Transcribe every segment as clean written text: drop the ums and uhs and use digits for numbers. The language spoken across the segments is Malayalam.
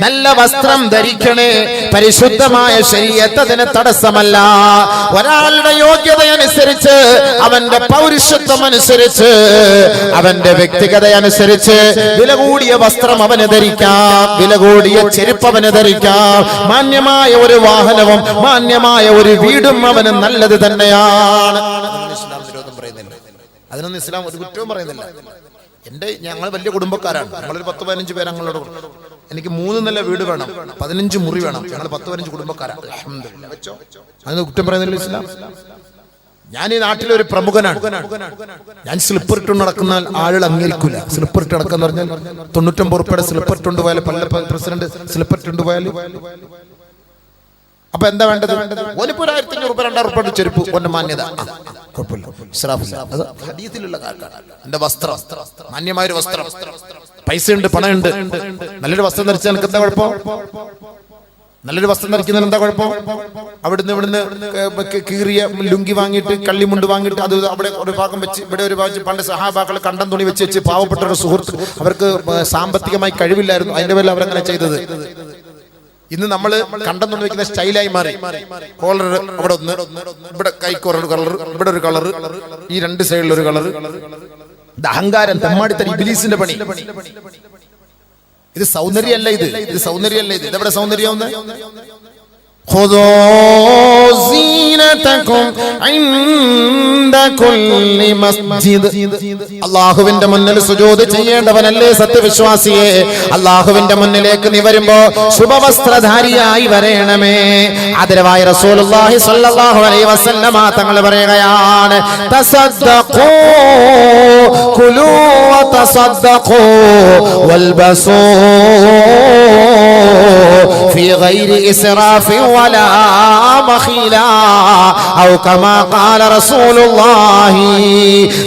നല്ല വസ്ത്രം ധരിക്കണേ. പരിശുദ്ധമായ ശരീഅത്ത് അതിന് തടസ്സമല്ല. ഒരാളുടെ യോഗ്യത അനുസരിച്ച്, അവന്റെ പൗരുഷത്വം അനുസരിച്ച്, അവന്റെ വ്യക്തിഗത അനുസരിച്ച് വില കൂടിയ വസ്ത്രം അവന് ധരിക്കാം, വില കൂടിയ ചെരുപ്പ് അവന് ധരിക്കാം. മാന്യമായ ഒരു വാഹനവും മാന്യമായ ഒരു വീടും അവന് നല്ലത് തന്നെയാണ്. അതിനൊന്നും ഇസ്ലാം ഒരു കുറ്റവും പറയുന്നില്ല. ഞങ്ങൾ വലിയ കുടുംബക്കാരാണ്, ഞങ്ങളൊരു 10-15 പേര്. ഞങ്ങളോട് എനിക്ക് 3 നില വീട് വേണം, 15 മുറി വേണം, ഞങ്ങൾ 10-15 കുടുംബക്കാരാണ്. അതിന് കുറ്റം പറയുന്നില്ല ഇസ്ലാം. ഞാൻ ഈ നാട്ടിലെ ഒരു പ്രമുഖനാണ്. ഞാൻ സ്ലിപ്പർ ഇട്ട് നടക്കുന്ന ആളുകൾ അംഗീകരിക്കില്ല. സ്ലിപ്പർ ഇട്ട് നടക്കാന്ന് പറഞ്ഞാൽ 99 രൂപയുടെ സ്ലിപ്പർ ഇട്ടുകൊണ്ട് പോയാൽ, പല പ്രസിഡന്റ് സ്ലിപ്പർ ഇട്ടുകൊണ്ട് പോയാൽ അപ്പൊ എന്താ വേണ്ടത്? ഓനിപ്പോ 1500 രൂപ 2000 രൂപയുടെ ചെരുപ്പ് ഓന്റെ മാന്യത, കുഴപ്പമില്ല. അത് ഹദീസിലുള്ള കാര്യമാണ്. എന്റെ വസ്ത്രം മാന്യമായൊരു വസ്ത്രം, പൈസ ഉണ്ട്, പണമുണ്ട്, നല്ലൊരു വസ്ത്രം ധരിച്ചാൽ എനിക്ക് എന്താ കുഴപ്പം? നല്ലൊരു വസ്ത്രം ധരിക്കുന്നതിന് എന്താ കുഴപ്പം? ഇവിടുന്ന് കീറിയ ലുങ്കി വാങ്ങിയിട്ട്, കള്ളിമുണ്ട് വാങ്ങിയിട്ട് അത് അവിടെ ഒരു ഭാഗം വെച്ച്, ഇവിടെ ഒരു ഭാഗം. പണ്ട് സഹാബാക്കൾ കണ്ടം തുണി വെച്ച് പാവപ്പെട്ട ഒരു സുഹൃത്ത്, അവർക്ക് സാമ്പത്തികമായി കഴിവില്ലായിരുന്നു, അതിന്റെ പേരിൽ അവരങ്ങനെ ചെയ്തത്. ഇന്ന് നമ്മൾ കണ്ടം തുണി വെക്കുന്ന സ്റ്റൈലായി മാറി. കോളർ അവിടെ ഒന്ന്, ഇവിടെ കൈക്കോറൊരു കളർ, ഇവിടെ ഒരു കളർ, ഈ 2 സൈഡിൽ ഒരു കളർ. ഇത് അഹങ്കാരം, തെമ്മാടിത്തരം, ഇബ്ലീസിന്റെ പണി. ഇത് സൗന്ദര്യമല്ല, ഇത് സൗന്ദര്യമല്ല. ഇതെവിടെ സൗന്ദര്യം? അല്ലാഹുവിന്റെ മുന്നിൽ സുജൂദ് ചെയ്യേണ്ടവനല്ലേ സത്യവിശ്വാസിയെ? അല്ലാഹുവിന്റെ മുന്നിലേക്ക് നീ വരുമ്പോ ശുഭവസ്ത്രധാരിയായി വരേണമേ. ആദരവായ റസൂലുള്ളാഹി സ്വല്ലല്ലാഹു അലൈഹി വസല്ലമ തങ്ങൾ പറയുകയാണ്, തസദ്ദഖൂ കുലൂ വതസദ്ദഖൂ വൽബസൂ ഫീ ഗൈരി ഇസ്റാഫിൻ വലാ മഖീലാ ഔ കമാ ഖാല റസൂലുള്ളാഹി.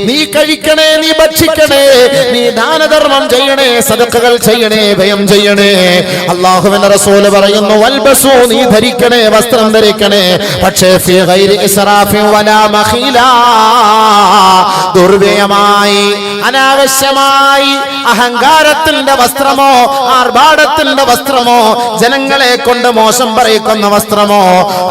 നീ കഴിക്കണേ, നീ ഭക്ഷിക്കണേ, നീ ദാനധർമ്മം ചെയ്യണേ, സദഖകൾ ചെയ്യണേ, ഭയം ചെയ്യണേ. അല്ലാഹുവിന്റെ റസൂൽ പറയുന്നു, വൽബസൂ, നീ ധരിക്കണേ, വസ്ത്രം ധരിക്കണേ, പക്ഷേ ഫീ ഗൈരി ഇസ്റാഫിൻ വലാ മഖീലാ, ദുർവ്യയമായി, അനാവശ്യമായി, അഹങ്കാരത്തിന്റെ വസ്ത്രമോ ആർഭാടത്തിന്റെ വസ്ത്രമോ, ജനങ്ങളെ കൊണ്ട് മോശം പറയിക്കുന്ന വസ്ത്രമോ,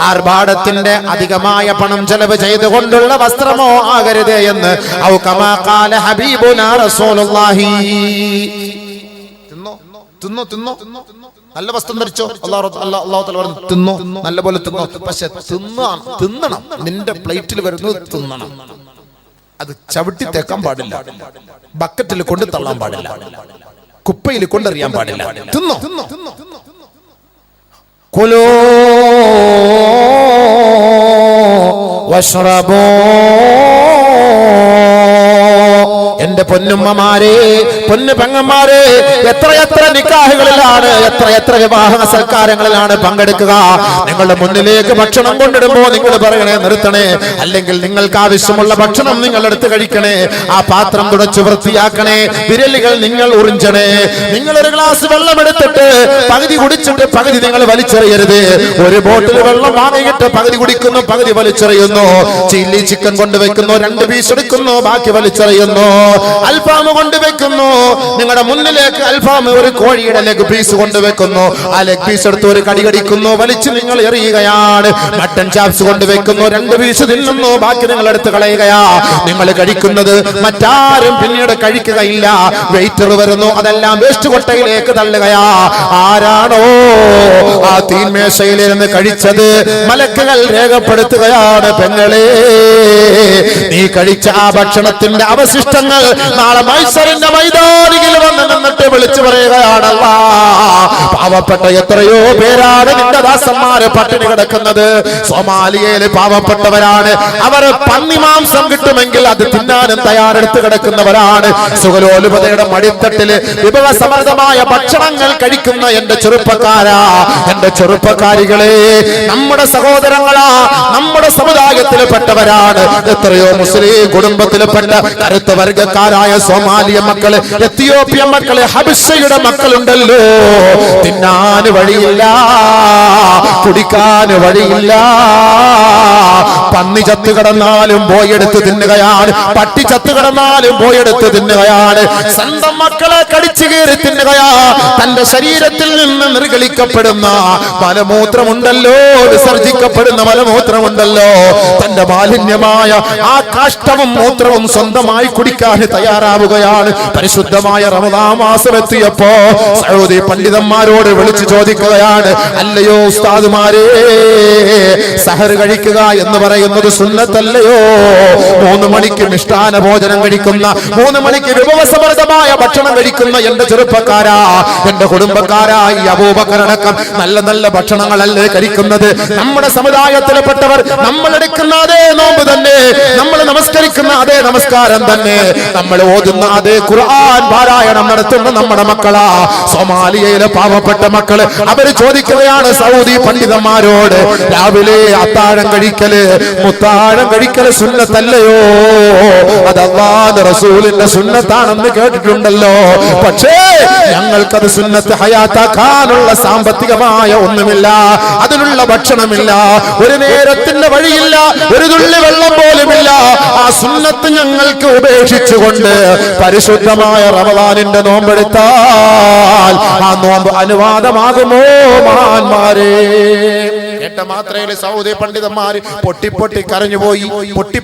ആർഭാടത്തിന്റെ അധികമായ പണം ചെലവ് ചെയ്തുകൊണ്ടുള്ള വസ്ത്രമോ ആകരുത് എന്ന് ഔ കമാ ഖാല ഹബീബുനാ റസൂലുള്ളാഹി. തിന്നോ നല്ല വസ്ത്രം ധരിച്ചോ, അല്ലാഹു തആല പറഞ്ഞു തിന്നോ, നല്ലപോലെ തിന്നോ, പക്ഷെ തിന്നണം. നിന്റെ പ്ലേറ്റിൽ വരുന്നത് തിന്നണം. അത് ചവിട്ടി തേക്കാൻ പാടില്ല, ബക്കറ്റിൽ കൊണ്ട് തള്ളാൻ പാടില്ല, കുപ്പയിൽ കൊണ്ടെറിയാൻ പാടില്ല. തിന്നോ. കുലൂ വശ്റബൂ. എന്റെ പൊന്നുമ്മമാരെ, പൊന്നു പെങ്ങന്മാരെ, എത്രയെത്ര നിക്കാഹുകളിലാണ്, എത്രയെത്ര വിവാഹ സൽക്കാരങ്ങളിലാണ് പങ്കെടുക്കുക. നിങ്ങളുടെ മുന്നിലേക്ക് ഭക്ഷണം കൊണ്ടിടുമ്പോ നിങ്ങൾ പറയണേ നിർത്തണേ, അല്ലെങ്കിൽ നിങ്ങൾക്ക് ആവശ്യമുള്ള ഭക്ഷണം നിങ്ങൾ എടുത്ത് കഴിക്കണേ, ആ പാത്രം തുടച്ച് വൃത്തിയാക്കണേ, വിരലുകൾ നിങ്ങൾ ഉറിഞ്ചണേ. നിങ്ങൾ ഒരു ഗ്ലാസ് വെള്ളം എടുത്തിട്ട് പകുതി കുടിച്ചിട്ട് പകുതി നിങ്ങൾ വലിച്ചെറിയരുത്. ഒരു ബോട്ടിൽ വെള്ളം വാങ്ങിയിട്ട് പകുതി കുടിക്കുന്നു, പകുതി വലിച്ചെറിയുന്നു. ചില്ലി ചിക്കൻ കൊണ്ടുവെക്കുന്നു, 2 പീസ് എടുക്കുന്നു, ബാക്കി വലിച്ചെറിയുന്നു. അൽഫാം കൊണ്ടുവെക്കുന്നു, നിങ്ങളുടെ മുന്നിലേക്ക് അൽഫാം, ഒരു കോഴിയുടെ ലെഗ് പീസ് കൊണ്ടുവെക്കുന്നു, ആ ലെഗ് പീസ് എടുത്ത് ഒരു കടി കടിക്കുന്നു, വലിച്ച് നിങ്ങൾ എറിയുകയാണ്. മട്ടൻ ചാപ്സ് കൊണ്ടുവെക്കുന്നു, 2 പീസ് തിന്നുന്നു, ബാക്കി നിങ്ങൾ എടുത്ത് കളയുകയാ. നിങ്ങൾ കഴിക്കുന്നത് മറ്റാരും പിന്നീട് കഴിക്കുകയില്ല. വെയിറ്റർ വരുന്നു, അതെല്ലാം വേസ്റ്റ് കൊട്ടയിലേക്ക് തള്ളുകയാ. ആരാണോ ആ തീന്മേശയിലിരുന്ന് കഴിച്ചത്, മലക്കുകൾ രേഖപ്പെടുത്തുകയാണ്, പെങ്ങളെ, നീ കഴിച്ച ആ ഭക്ഷണത്തിന്റെ അവശിഷ്ടങ്ങൾ നാളെ മൈസറിന്റെ മൈതാനിയിൽ വന്ന് നിന്നിട്ട് വിളിച്ചു പറയുകയാണ്, അല്ലാഹ്, പാവപ്പെട്ട എത്രയോ പേരാണ് നിന്റെ ദാസന്മാരെ പട്ടിണി കിടക്കുന്നത്. സോമാലിയയിലെ പാവപ്പെട്ടവരാണ്, അവർ പന്നിമാംസം കിട്ടുമെങ്കിൽ അത് തിന്നാനും തയ്യാറെടുത്ത് കിടക്കുന്നവരാണ്. സുഖലോലുപതയുടെ മടിത്തട്ടില് വിഭവസമൃദ്ധമായ ഭക്ഷണങ്ങൾ കഴിക്കുന്ന എന്റെ ചെറുപ്പക്കാരാ, എന്റെ ചെറുപ്പക്കാരികളെ, നമ്മുടെ സഹോദരങ്ങളാ, നമ്മുടെ സമുദായത്തിൽപ്പെട്ടവരാണ്. എത്രയോ മുസ്ലിം കുടുംബത്തിൽപ്പെട്ട കരുത്ത വർഗക്കാരായ സോമാലിയ മക്കള്, എത്തിയോപ്യൻ മക്കള്, ഹബിഷയുടെ മക്കളുണ്ടല്ലോ. ഉണ്ണാൻ വഴിയില്ല, കുടിക്കാൻ വഴിയില്ല. പന്നി ചത്തു കിടന്നാലും പോയെടുത്ത് തിന്നുകയാണ്, പട്ടി ചത്തു കിടന്നാലും പോയെടുത്ത് തിന്നുകയാണ്, സ്വന്തം മക്കളെ കടിച്ചു കീറി തിന്നുകയാ. തന്റെ ശരീരത്തിൽ നിന്ന് നിർഗളിക്കപ്പെടുന്ന മലമൂത്രമുണ്ടല്ലോ, വിസർജിക്കപ്പെടുന്ന മലമൂത്രമുണ്ടല്ലോ, തന്റെ മാലിന്യമായ ആ കാഷ്ടവും മൂത്രവും സ്വന്തമായി കുടിക്കാൻ തയ്യാറാവുകയാണ്. പരിശുദ്ധമായ റമദാൻ മാസം എത്തിയപ്പോ സൗദി പണ്ഡിതന്മാരോട് വിളിച്ചു ചോദിക്കുകയാണ്, അല്ലയോ ഉസ്താദുമാരേ, സഹർ കഴിക്കുക എന്ന് പറയുന്നത് സുന്നത്തല്ലയോ? 3 മണിക്ക് മിഷ്ടാന ഭോജനം കഴിക്കുന്ന, 3 മണിക്ക് വിഭവസമൃദ്ധമായ ഭക്ഷണം കഴിക്കുന്ന എന്റെ ചെറുപ്പക്കാരാ, എന്റെ കുടുംബക്കാരാ, ഈ അബൂബക്കറടക്കം നല്ല നല്ല ഭക്ഷണങ്ങളല്ലേ കഴിക്കുന്നത്? നമ്മുടെ സമുദായത്തിൽപ്പെട്ടവർ നമ്മൾ എടുക്കുന്ന അതേ നോമ്പ് തന്നെ, നമ്മൾ നമസ്കരിക്കുന്ന അതേ നമസ്കാരം തന്നെ, നമ്മൾ ഓതുന്ന അതേ ഖുർആൻ പാരായണം നടത്തുന്ന നമ്മുടെ മക്കളാ സൊമാലിയയിലെ പാവപ്പെട്ട മക്കള്. അവര് ചോദിക്കുകയാണ് സൗദി പണ്ഡിതന്മാരോട്, രാവിലെ അത്താഴം കഴിക്കല്, മുത്താഴം കഴിക്കല് സുന്നത്തല്ലയോ? അത് അല്ലാഹുവിന്റെ റസൂലിന്റെ സുന്നത്താണെന്ന് കേട്ടിട്ടുണ്ടല്ലോ, പക്ഷേ ഞങ്ങൾക്കത് സുന്നത്ത് ഹയാത്താക്കാനുള്ള സാമ്പത്തികമായ ഒന്നുമില്ല, അതിനുള്ള ഭക്ഷണമില്ല, ഒരു നേരത്തിന്റെ വഴിയില്ല, ഒരു തുള്ളി വെള്ളം പോലുമില്ല. ആ സുന്നത്ത് ഞങ്ങൾക്ക് ഉപേക്ഷിച്ചുകൊണ്ട് പരിശുദ്ധമായ റമദാനിന്റെ നോമ്പെടുത്താൽ ആ നോമ്പ് അനുവാദമാകുമോ? മഹാന്മാരെ, കേട്ട മാത്രയിൽ സൗദി പണ്ഡിതന്മാര് പൊട്ടി കരഞ്ഞുപോയി,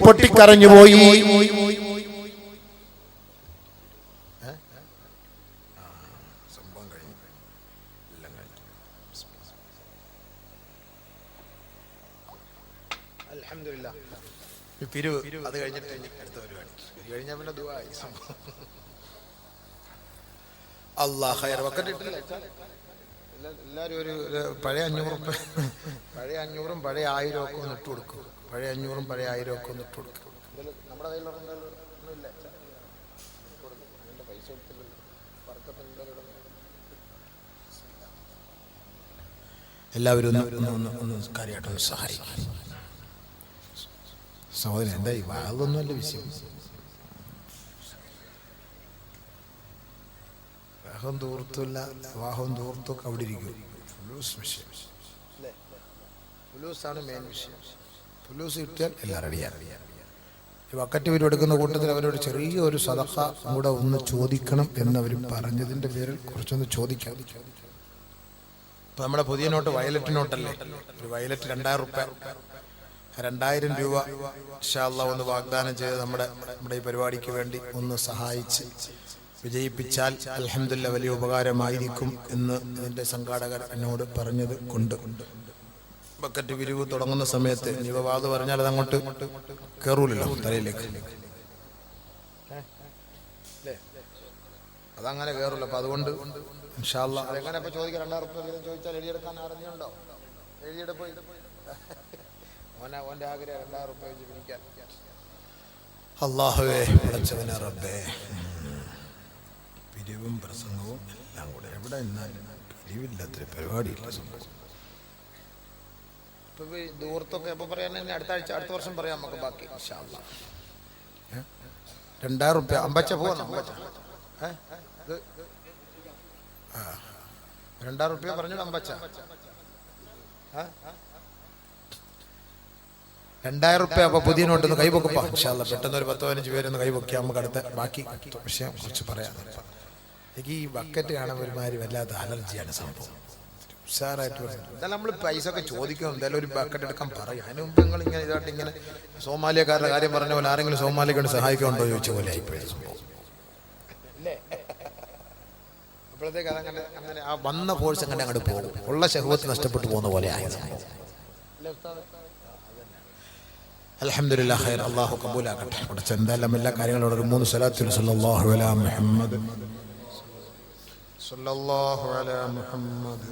പൊട്ടി കരഞ്ഞുപോയി. പിരിവ് അത് കഴിഞ്ഞിട്ട് അടുത്ത പരിപാടി കഴിഞ്ഞ പിന്നെ ദുആയി സംഭവം. അല്ലാഹ് ഖൈർ വക്കറ്റിട്ടില്ല. എല്ലാവരും ഒരു പഴയ 500 പഴയ 500 പഴയ 1000 ഒക്കെ ഒന്ന് ഇട്ട് കൊടുക്കും. പഴയ 500 പഴയ 1000 ഒക്കെ ഒന്ന് ഇട്ട് കൊടുക്കും. നമ്മുടെ കയ്യിലൊന്നുമില്ല, പൈസ എല്ലാവരും ഒന്ന് കാര്യമായിട്ടൊന്ന് സഹായിക്കും. സഹോദരൻ എന്തായി അതൊന്നുമല്ല വിഷയം. വിവാഹം തൂർത്തില്ല, വിവാഹം തൂർത്തൊക്കെ അവിടെ ഇരിക്കും. ഫുലൂസ് വിഷയം അല്ലേ? ഫുലൂസാണ് മെയിൻ വിഷയം. ഫുലൂസ് കിട്ടിയാൽ എല്ലാം റെഡിയാണ്. ഈ വക്കറ്റ് വീട് എടുക്കുന്ന കൂട്ടത്തിൽ അവരോട് ചെറിയൊരു സദഖ കൂടെ ഒന്ന് ചോദിക്കണം എന്നവർ പറഞ്ഞതിൻ്റെ പേരിൽ കുറച്ചൊന്ന് ചോദിക്കാം. ഇപ്പം നമ്മുടെ പുതിയ നോട്ട് വയലറ്റ് നോട്ടല്ലേ? ഒരു വയലറ്റ് 2000 രൂപ, 2000 രൂപ ഇൻഷാ അല്ലാഹ് ഒന്ന് വാഗ്ദാനം ചെയ്ത് നമ്മുടെ ഈ പരിപാടിക്ക് വേണ്ടി ഒന്ന് സഹായിച്ച് വിജയിപ്പിച്ചാൽ അൽഹംദുലില്ലാഹ് വലിയ ഉപകാരമായിരിക്കും എന്ന് ഇതിൻ്റെ സംഘാടകർ എന്നോട് പറഞ്ഞത് കൊണ്ട് ബക്കറ്റ് വിരിവ് തുടങ്ങുന്ന സമയത്ത് ജീവവാദം പറഞ്ഞാൽ അത് അങ്ങോട്ട് കയറൂലല്ലോ തലയിലേക്ക്, അതങ്ങനെ കയറൂല. അപ്പം അതുകൊണ്ട് ഇൻഷാ അല്ലാഹ് അതെങ്ങനെ ഇപ്പം ചോദിക്കാം. 2000 രൂപ ചോദിച്ചാൽ എഴുതിയെടുക്കാൻ അറിഞ്ഞുണ്ടോ? എഴുതിയെടുപ്പ് ഓൻ്റെ ആഗ്രഹം 2000 രൂപ പിടിക്കാൻ. അല്ലാഹുവേ പടച്ചവനെ റബ്ബേ, പിരിവും പ്രസംഗവും എല്ലാം കൂടെ എവിടെ നിന്നാലും പിരിവില്ലാത്തൊരു പരിപാടിയില്ല. ഇപ്പം ദൂരത്തൊക്കെ എപ്പോൾ പറയാൻ അടുത്ത വർഷം പറയാം നമുക്ക് ബാക്കി ഇൻഷാ അല്ലാഹ്. 2000 രൂപ അമ്പച്ച പോവാ. 2000 രൂപ പറഞ്ഞത് അമ്പച്ച. 2000 രൂപ. അപ്പൊ പുതിയ നോട്ടൊന്ന് കൈവെക്കപ്പാ ഇൻഷാ അല്ലാഹ്. പെട്ടെന്ന് ഒരു 10-15 പേരൊന്ന് കൈവെക്കാം. നമുക്ക് അടുത്ത ബാക്കി വിഷയം കുറിച്ച് പറയാം. എനിക്ക് ഈ ബക്കറ്റ് കാണാൻ ഒരുമാതിരി വല്ലാത്ത അലർജിയാണ് സംഭവം. ഉഷാറായിട്ട് എന്തായാലും നമ്മൾ പൈസ ഒക്കെ ചോദിക്കണം. എന്തായാലും ഒരു ബക്കറ്റ് എടുക്കാൻ പറയും. അതിന് മുമ്പ് നിങ്ങൾ ഇങ്ങനെ ഇതായിട്ട് ഇങ്ങനെ സോമാലിയക്കാരുടെ കാര്യം പറഞ്ഞ പോലെ ആരെങ്കിലും സോമാലിയെ കൊണ്ട് സഹായിക്കുന്നുണ്ടോ ചോദിച്ച പോലെ ആയിപ്പോയി സംഭവം അല്ലേ? അപ്പോഴത്തേക്ക് അതങ്ങനെ അങ്ങനെ ആ വന്ന കോഴ്സ് അങ്ങനെ അങ്ങോട്ട് പോകും. ഉള്ള ശഹവത്ത് നഷ്ടപ്പെട്ടു പോകുന്ന പോലെ ആയത്. അൽഹംദുലില്ലാഹ് ഖൈർ. അല്ലാഹു കബൂലാക്കട്ടെ. അവിടെ എന്തായാലും എല്ലാ കാര്യങ്ങളും ഒരു 3 സ്വലാത്തുൽ സല്ലല്ലാഹു അലാ മുഹമ്മദ് സല്ലല്ലാഹു അലാ മുഹമ്മദ്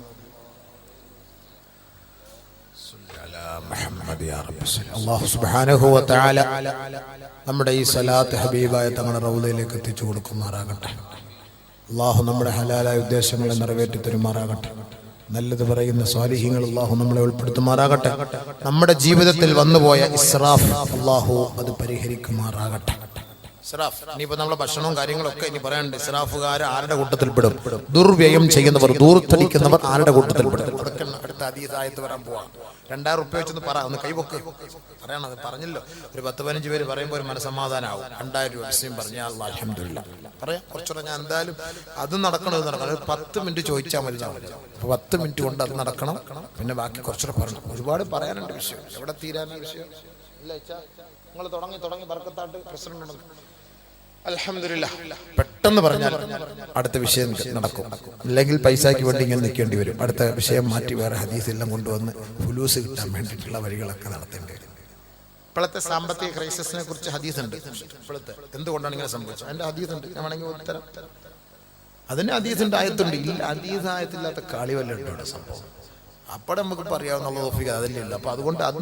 അലാ മുഹമ്മദ് യാ റബ്ബി. അല്ലാഹു സുബ്ഹാനഹു വ തആല നമ്മുടെ ഈ സ്വലാത്ത് ഹബീബായ തങ്ങളുടെ റൗളയിലേക്ക് എത്തിച്ചു കൊടുക്കുമാറാകട്ടെ. അല്ലാഹു നമ്മുടെ ഹലാലായ ഉദ്ദേശങ്ങളെ നിറവേറ്റി തരുമാറാകട്ടെ. നല്ലത് പറയുന്ന സ്വാലിഹീങ്ങൾ അല്ലാഹു നമ്മളെ ഉൾപ്പെടുത്തുമാറാകട്ടെ. നമ്മുടെ ജീവിതത്തിൽ വന്നുപോയ ഇസ്രാഫ് അല്ലാഹു അത് പരിഹരിക്കുമാറാകട്ടെ. ഇസ്രാഫ്. ഇനിയിപ്പോ നമ്മളെ ഭക്ഷണവും കാര്യങ്ങളൊക്കെ ഇനി പറയാനുണ്ട്. ഇസ്രാഫുകാർ ആരുടെ കൂട്ടത്തിൽ പെടും? ദുർവ്യയം ചെയ്യുന്നവർ, ദൂർത്തടിക്കുന്നവർ ആരുടെ കൂട്ടത്തിൽ പെടും? അതൊക്കെ അടുത്ത ഹദീസായത്ത് വരാൻ പോവാം. 2000 റുപ്യ വെച്ചൊന്ന് പറ, ഒന്ന് കൈവക്ക് പറയണത്. പറഞ്ഞല്ലോ, ഒരു 10-15 പേര് പറയുമ്പോൾ ഒരു മനസ്സമാധാനമാവും. 2000 രൂപ വിഷയം പറഞ്ഞാൽ അൽഹംദുലില്ലാ പറയാം. കുറച്ചുകൂടെ ഞാൻ എന്തായാലും അത് നടക്കണം, ഇത് നടക്കണം. 10 മിനിറ്റ് ചോദിച്ചാൽ മതി. 10 മിനിറ്റ് കൊണ്ട് അത് നടക്കണം. പിന്നെ ബാക്കി കുറച്ചുകൂടെ പറയണം. ഒരുപാട് പറയാനുണ്ട് വിഷയം. എവിടെ തീരാനാ വിഷയം? ഇല്ല നിങ്ങൾ തുടങ്ങി ബർക്കത്താട്ട് പ്രസിഡന്റ് അൽഹംദുലില്ലാ. പെട്ടെന്ന് പറഞ്ഞാൽ അടുത്ത വിഷയം നടക്കും. അല്ലെങ്കിൽ പൈസയ്ക്ക് വേണ്ടി ഇങ്ങനെ നിൽക്കേണ്ടി വരും. അടുത്ത വിഷയം മാറ്റി വേറെ ഹദീസെല്ലാം കൊണ്ടുവന്ന് ഫുലൂസ് കിട്ടാൻ വേണ്ടിയിട്ടുള്ള വഴികളൊക്കെ നടത്തേണ്ടി വരും. ഇപ്പോഴത്തെ സാമ്പത്തിക ക്രൈസിസിനെ കുറിച്ച് ഹദീസുണ്ട്. ഇപ്പോഴത്തെ എന്തുകൊണ്ടാണ് ഇങ്ങനെ സംഭവിച്ചത് അതിന്റെ ഹദീസുണ്ട്. ഞാൻ വേണമെങ്കിൽ ഉത്തരം അതിന് ഹദീസുണ്ട്, ആയത്തുണ്ട്. ഇല്ല, ഹദീസ് ആയത്തില്ലാത്ത കളി വല്ലതും സംഭവം. അപ്പോഴെ നമുക്ക് പറയാവുന്ന തോഫിക്ക് അതിലില്ല. അപ്പൊ അതുകൊണ്ട് അത്